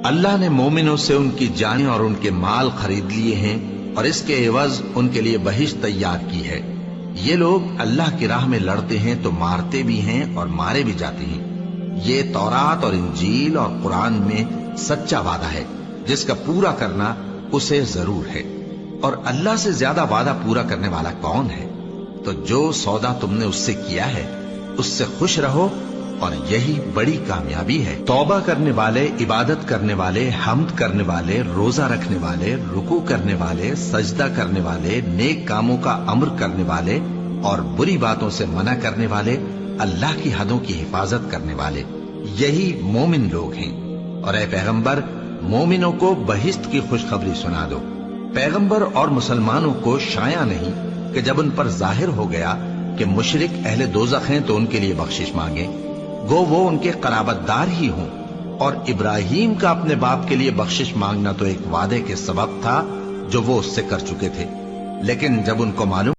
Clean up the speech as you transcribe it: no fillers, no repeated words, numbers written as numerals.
اللہ نے مومنوں سے ان کی جانیں اور ان کے مال خرید لیے ہیں اور اس کے عوض ان کے لیے بہشت تیار کی ہے۔ یہ لوگ اللہ کی راہ میں لڑتے ہیں تو مارتے بھی ہیں اور مارے بھی جاتے ہیں۔ یہ تورات اور انجیل اور قرآن میں سچا وعدہ ہے جس کا پورا کرنا اسے ضرور ہے، اور اللہ سے زیادہ وعدہ پورا کرنے والا کون ہے؟ تو جو سودا تم نے اس سے کیا ہے اس سے خوش رہو، اور یہی بڑی کامیابی ہے۔ توبہ کرنے والے، عبادت کرنے والے، حمد کرنے والے، روزہ رکھنے والے، رکوع کرنے والے، سجدہ کرنے والے، نیک کاموں کا امر کرنے والے اور بری باتوں سے منع کرنے والے، اللہ کی حدوں کی حفاظت کرنے والے، یہی مومن لوگ ہیں۔ اور اے پیغمبر، مومنوں کو بہشت کی خوشخبری سنا دو۔ پیغمبر اور مسلمانوں کو شایع نہیں کہ جب ان پر ظاہر ہو گیا کہ مشرک اہل دوزخ ہیں تو ان کے لیے بخشش مانگیں، گو وہ ان کے قرابت دار ہی ہوں۔ اور ابراہیم کا اپنے باپ کے لیے بخشش مانگنا تو ایک وعدے کے سبب تھا جو وہ اس سے کر چکے تھے، لیکن جب ان کو معلوم